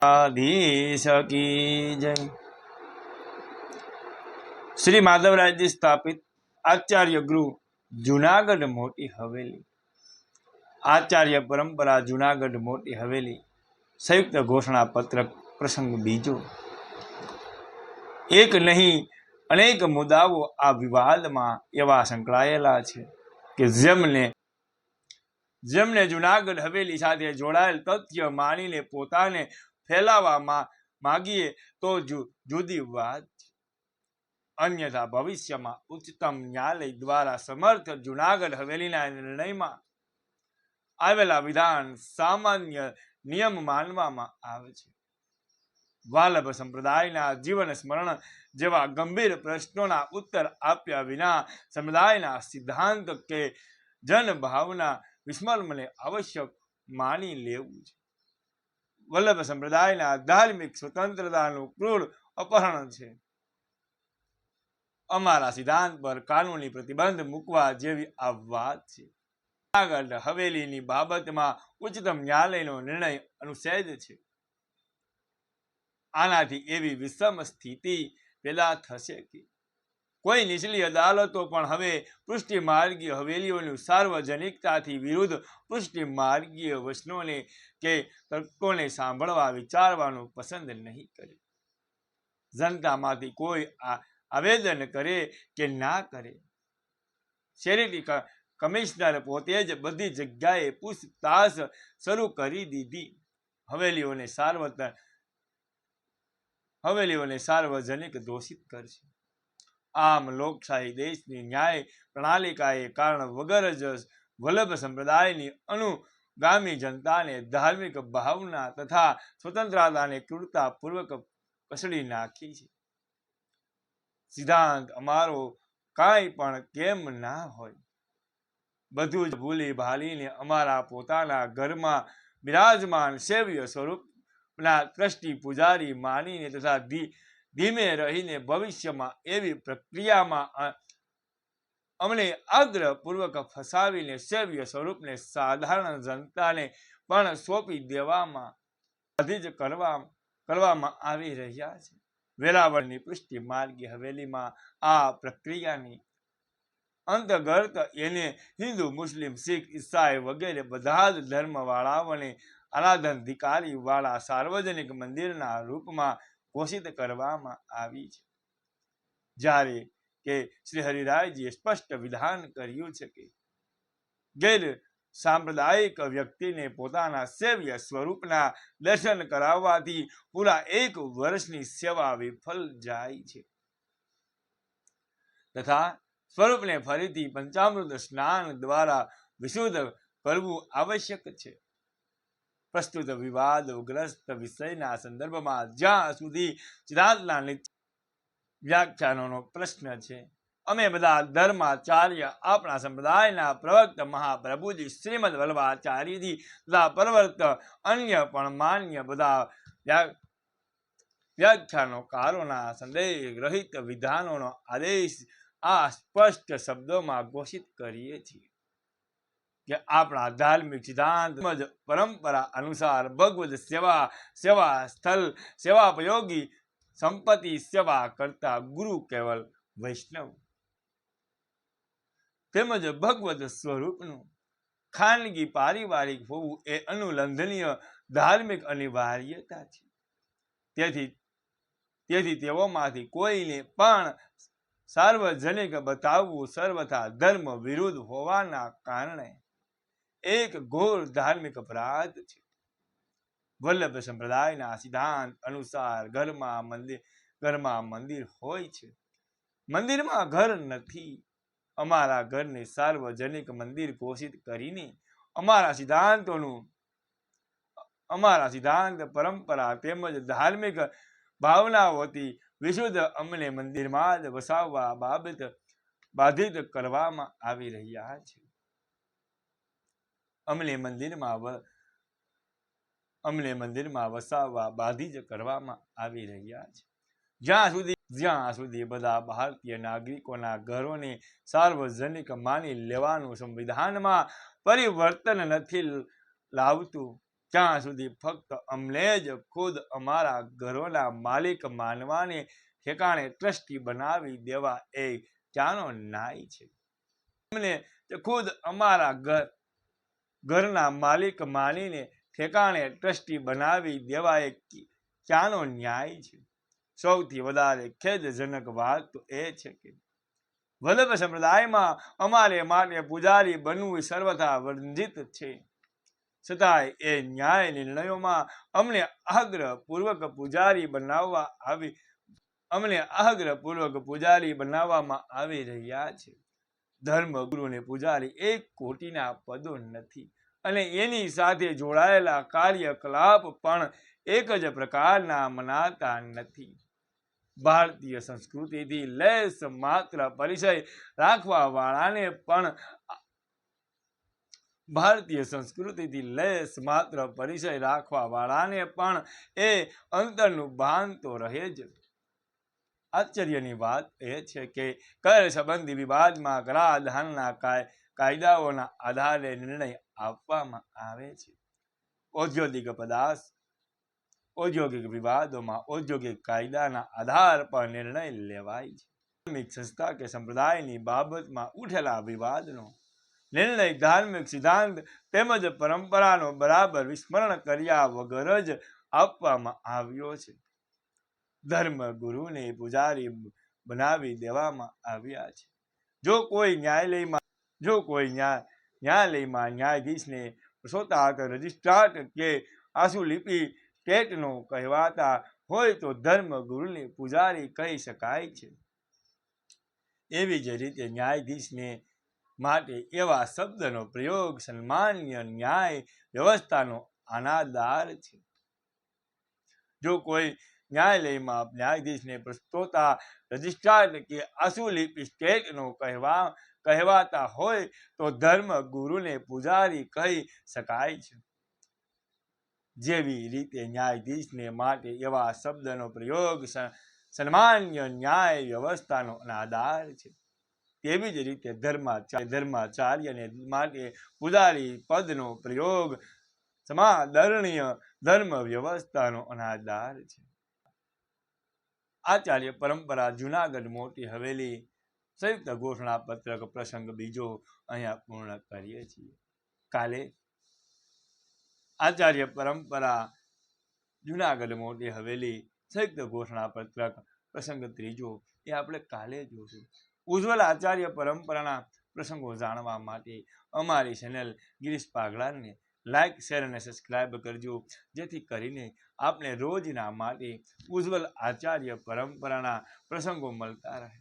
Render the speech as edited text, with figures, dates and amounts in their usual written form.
आधीश की जय। श्री माधवराज जी स्थापित आचार्य गृह जूनागढ़ मोटी हवेली। आचार्य परंपरा जूनागढ़ मोटी हवेली संयुक्त घोषणा पत्र प्रसंग बीजो। एक नहीं अनेक मुद्दाओं आ विवाद में एवं संकળાયેલા છે કે જેમને જૂનાગઢ હવેલી સાથે જોડાયેલ તથ્ય માનીને પોતાને ફેલાવવા માગીએ તો જુદી વાત, अन्यथा भविष्य में उच्चतम न्यायालय द्वारा समर्थ जूनागढ़ हवेलीना निर्णयमां आवेला विधान सामान्य नियम मानवामां आवे छे। वाल्लभ संप्रदायना जीवन स्मरण जेवा गंभीर प्रश्नोना उत्तर आप्या विना समुदायना सिद्धांत के जन भावना विस्मरणने आवश्यक मानी लेवुं छे। वल्लभ संप्रदायना धार्मिक स्वतंत्रतानुं क्रूर अपहरण छे। अमारा सिद्धांत पर कानूनी प्रतिबंध मूकवा जेवी आ वात छे। जूनागढ़ हवेलीनी बाबतमां उच्चतम न्यायालयनो निर्णय अनुच्छेद छे। आनाथी एवी विषम स्थिति पैदा थशे के कोई निचली अदालतो पण हवे पृष्ठि मार्गीय हवेलीओनी सार्वजनिकताथी विरुद्ध पृष्ठि मार्गीय वचनोने के तर्कोने सांभळवा विचारवानुं पसंद नहीं करे। जनतामांथी कोई आवेदन करे के ना करे, शेरी कमिश्नर पोते ज बधी जग्याए पूछताछ शुरू करी दीधी। हवेलीओने सार्वजनिक दोषित करशे। आम लोकशाही देशनी न्याय प्रणालिकाए कारण वगर ज वल्लभ संप्रदायनी अनुगामी जनताने धार्मिक भावना तथा स्वतंत्रताने क्रूरतापूर्वक कसड़ी नाखी छे। सिद्धांत अमारो काई पण केम ना होय, बधुं ज भूली भालीने अमारा पोताना घरमां विराजमान सेव्य स्वरूपना ट्रस्टी पुजारी मानीने तथा धीमे रहीने भविष्यमां एवी प्रक्रियामां अमने आग्रहपूर्वक फसावीने सेव्य स्वरूपने साधारण जनताने पण सोंपी देवामां बाधित करवामां आवी रह्या छे। वेरावळनी पृष्ठि मार्गी हवेली में आ प्रक्रिया अंतर्गत एने हिंदू मुस्लिम सिख ईसाई वगैरह बधा धर्मवाळाओने आराधनाधिकारी वाला सार्वजनिक मंदिरना रूप में घोषित करवामां आवी छे। ज्यारे के श्री हरिरायजीए स्पष्ट विधान कर्युं छे के गैर सांप्रदायिक व्यक्ति ने पोताना सेव्य स्वरूपना दर्शन कराववाथी पूरा 1 वर्षनी सेवा विफल जाय छे तथा स्वरूप ने फरीथी पंचामृत स्नान द्वारा विशुद्ध करवू आवश्यक छे। प्रस्तुत विवादग्रस्त विषयना संदर्भमां ज्यां सुधी सिद्धांतना व्याख्यानोनो प्रश्न छे, अमे बधा धर्माचार्य अपना संप्रदायना प्रवक्त महाप्रभुजी श्रीमद वल्लभाचार्यजी तथा प्रवर्त अन्य पण मान्य बधा व्याख्यानकारोना संदेह रहित विधानोनो आदेश आ स्पष्ट शब्दों में घोषित करीए छीए कि अपना धार्मिक सिद्धांत परंपरा अनुसार भगवत सेवा स्थल सेवापयोगी संपत्ति सेवा करता गुरु केवल वैष्णव तेमज भगवत स्वरूपनु खानगी पारिवारिक होवुं ए अनुलंघनीय धार्मिक अनिवार्यता छे। तेथी तेओमांथी कोईने पण सार्वजनिक बतावવું सर्वथा धर्म विरुद्ध होवाना कारणे एक घोर धार्मिक अपराध छे। वल्लभ संप्रदायना सिद्धांत अनुसार घरमां मंदिर होय छे, मंदिरमां घर नथी। अमारा घरने सार्वजनिक मंदिर घोषित करीने अमारा सिद्धांत परंपरा तेमज धार्मिक भावनाओथी विशुद्ध अमने मंदिर में वसाववा बाबत बाधित करवामां आवी रह्या छे। अमने मंदिर में वसाववा बाधित करवामां आवी रह्या छे। ज्यां सुधी बधा भारतीय नागरिकोना घरोने सार्वजनिक मानी लेवानुं संविधान में परिवर्तन नथी लावतुं ત્યાં સુધી ફક્ત અમને જ ખુદ અમારા ઘરોના માલિક માનવાને ઠેકાણે ટ્રસ્ટી બનાવી દેવા એ ક્યાંનો ન્યાય છે? અમને ખુદ અમારા ઘરના માલિક માનીને ઠેકાણે ટ્રસ્ટી બનાવી દેવા એ ક્યાંનો ન્યાય છે? સૌથી વધારે ખેદજનક વાત તો એ છે કે વલ્લભ સંપ્રદાયમાં અમારે માટે પૂજારી બનવું સર્વથા વર્જિત છે. છતાંય એ ન્યાય નિર્ણયોમાં અમને આગ્રહપૂર્વક પૂજારી બનાવવામાં આવી રહ્યા છે. ધર્મગુરુને પૂજારી એક કોટીના પદો નથી અને એની સાથે જોડાયેલા કાર્યકલાપ પણ એક જ પ્રકારના મનાતા નથી. ભારતીય સંસ્કૃતિથી લેસ માત્ર પરિચય રાખવા વાળાને પણ એ અંતરનું ભાન તો રહે જ. આશ્ચર્યની વાત એ છે કે કર સંબંધી વિવાદમાં કરાધાનના કાયદાઓના આધારે નિર્ણય આપવામાં આવે છે. ઔદ્યોગિક વિવાદોમાં ઔદ્યોગિક કાયદાના આધાર પર નિર્ણય લેવાય છે. ધાર્મિક સંસ્થા કે સંપ્રદાયની બાબતમાં ઉઠેલા વિવાદનો નિર્ણય ધાર્મિક સિદ્ધાંત તેમજ પરંપરાનો બરાબર વિસ્મરણ કર્યા વગર જ આપવામાં આવ્યો છે. ધર્મગુરુને પૂજારી બનાવી દેવામાં આવ્યા છે. જો કોઈ ન્યાયાલયમાં ન્યાયાધીશને પ્રસોતાક રજિસ્ટ્રાર કે આશુલિપી સ્ટેટનો કહેવાતા હોય તો ધર્મગુરુને પૂજારી કહી શકાય છે. એવી જ રીતે ન્યાયાધીશને માટે એવા શબ્દનો પ્રયોગ સામાન્ય ન્યાય વ્યવસ્થાનો અનાદર છે. જો કોઈ ન્યાયાલયમાં ન્યાયાધીશને પ્રસ્તોતા રજિસ્ટ્રાર કે આશુલિપી સ્ટેટનો કહેવાતા હોય તો ધર્મગુરુને પૂજારી કહી શકાય છે. જેવી રીતે ન્યાયાધીશને માટે એવા શબ્દનો પ્રયોગ સામાન્ય ન્યાય વ્યવસ્થાનો અનાદર છે, તેવી જ રીતે ધર્માચાર્યને માટે પૂજારી પદનો પ્રયોગ સમાદરણીય ધર્મ વ્યવસ્થાનો અનાદર છે. આચાર્ય પરંપરા જૂનાગઢ મોટી હવેલી સંયુક્ત ઘોષણા પત્રક પ્રસંગ બીજો અહીંયા પૂર્ણ કરીએ છીએ. કાલે આચાર્ય પરંપરા જૂનાગઢ મોટી હવેલી સંયુક્ત ઘોષણા પત્રક પ્રસંગ ત્રીજો એ આપણે કાલે જોશું. ઉજ્જવલ આચાર્ય પરંપરાના પ્રસંગો જાણવા માટે અમારી ચેનલ ગિરીશ પાગલાને લાઈક, શેર અને સબસ્ક્રાઈબ કરજો, જેથી કરીને આપને રોજના માટે ઉજ્જવલ આચાર્ય પરંપરાના પ્રસંગો મળતા રહે.